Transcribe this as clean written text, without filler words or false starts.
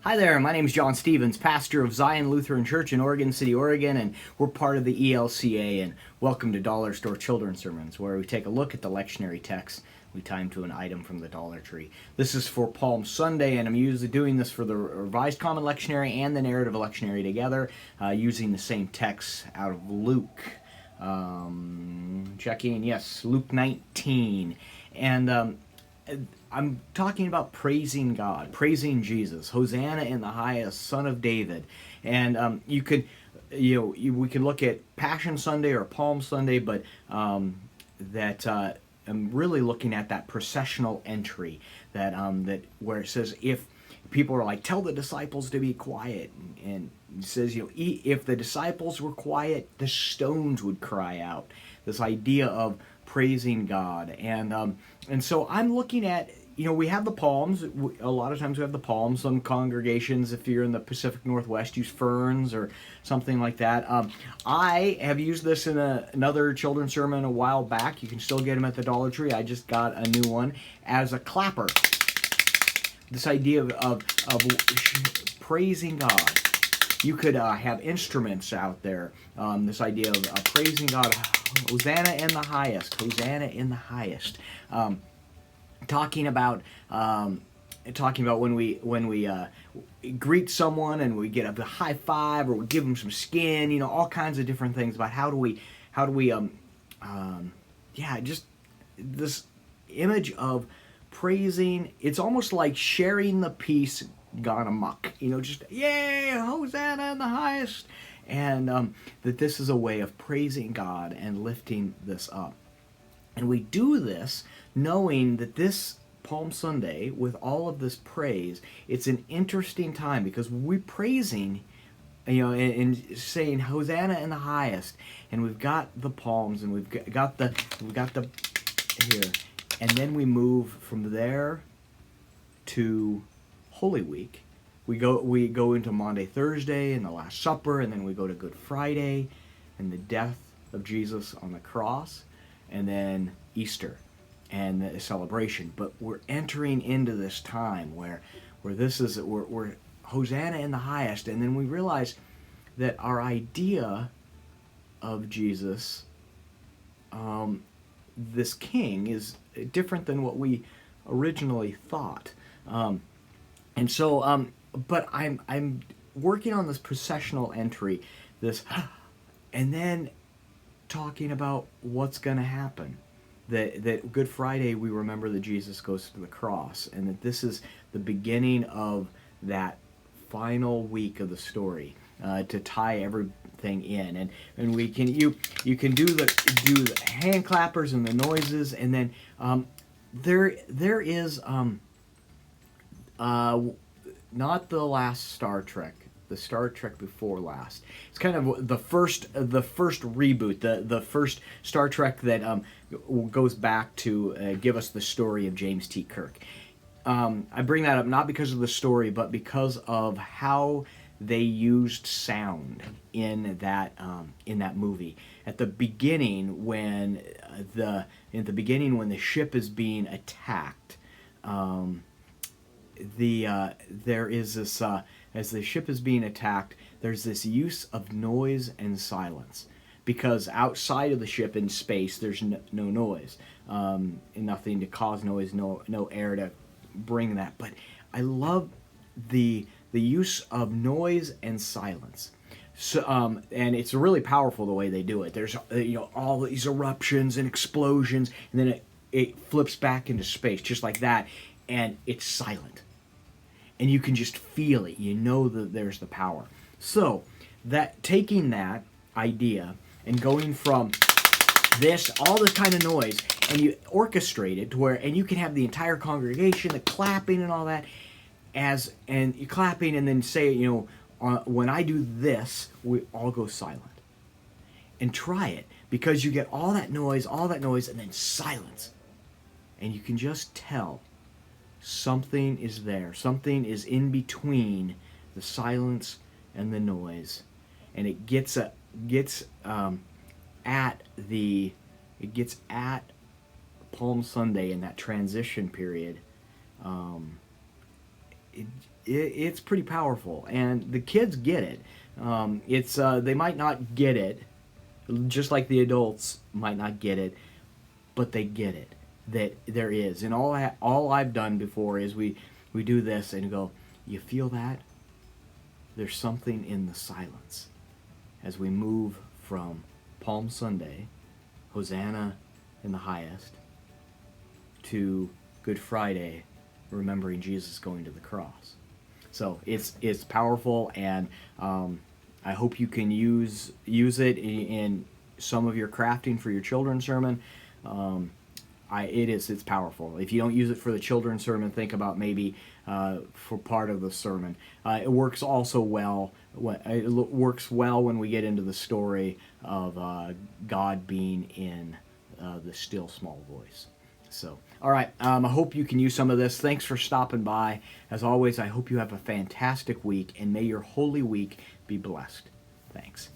Hi there, my name is John Stevens, pastor of Zion Lutheran Church in Oregon City, Oregon, and we're part of the ELCA, and welcome to Dollar Store Children's Sermons, where we take a look at the lectionary text. We tie them to an item from the Dollar Tree. This is for Palm Sunday, and I'm usually doing this for the Revised Common Lectionary and the Narrative Lectionary together, using the same text out of Luke. Checking, yes, Luke 19. And I'm talking about praising God, praising Jesus, Hosanna in the highest, Son of David, and we can look at Passion Sunday or Palm Sunday, but I'm really looking at that processional entry that where it says if people are like, tell the disciples to be quiet, and it says, if the disciples were quiet, the stones would cry out. This idea of praising God, and so I'm looking at, we have the palms. A lot of times we have the palms. Some congregations, if you're in the Pacific Northwest, use ferns or something like that. I have used this in another children's sermon a while back. You can still get them at the Dollar Tree. I just got a new one as a clapper. This idea of praising God. You could have instruments out there. This idea of praising God. Hosanna in the highest. Hosanna in the highest. Talking about when we greet someone and we get a high five or we give them some skin. All kinds of different things about how do we just this image of praising. It's almost like sharing the peace gone amok. Just yay, Hosanna in the highest. And that this is a way of praising God and lifting this up. And we do this knowing that this Palm Sunday, with all of this praise, it's an interesting time because we're praising, and saying Hosanna in the highest, and we've got the palms, and we've got the here, and then we move from there to Holy Week. We go into Maundy Thursday and the Last Supper, and then we go to Good Friday and the death of Jesus on the cross, and then Easter and the celebration. But we're entering into this time where we're Hosanna in the highest, and then we realize that our idea of Jesus, this king, is different than what we originally thought. And so, but I'm working on this processional entry, and then talking about what's going to happen. That Good Friday, we remember that Jesus goes to the cross, and that this is the beginning of that final week of the story, to tie everything in. And we can you can do the hand clappers and the noises, and then there is not the last Star Trek, the Star Trek before last. It's kind of the first reboot, the first Star Trek that goes back to give us the story of James T. Kirk. I bring that up not because of the story, but because of how they used sound in that movie. At the beginning, when the ship is being attacked, there is this as the ship is being attacked, there's this use of noise and silence, because outside of the ship in space there's no noise, and nothing to cause noise, no air to bring that. But I love the use of noise and silence. So, and it's really powerful the way they do it. There's all these eruptions and explosions, and then it flips back into space just like that, and it's silent. And you can just feel it. You know that there's the power. So, that taking that idea and going from all this kind of noise, and you orchestrate it to where, and you can have the entire congregation, the clapping and all that, and you're clapping, and then say, when I do this, we all go silent. And try it, because you get all that noise, and then silence. And you can just tell something is there. Something is in between the silence and the noise, and it gets at Palm Sunday in that transition period. it's pretty powerful, and the kids get it. It's they might not get it, just like the adults might not get it, but they get it that there is. And all I've done before is we do this and go, you feel that? There's something in the silence as we move from Palm Sunday, Hosanna in the highest, to Good Friday, remembering Jesus going to the cross. So it's powerful, and I hope you can use it in some of your crafting for your children's sermon. It's powerful. If you don't use it for the children's sermon, think about maybe for part of the sermon. It works also well. It works well when we get into the story of God being in the still small voice. So, all right. I hope you can use some of this. Thanks for stopping by. As always, I hope you have a fantastic week, and may your Holy Week be blessed. Thanks.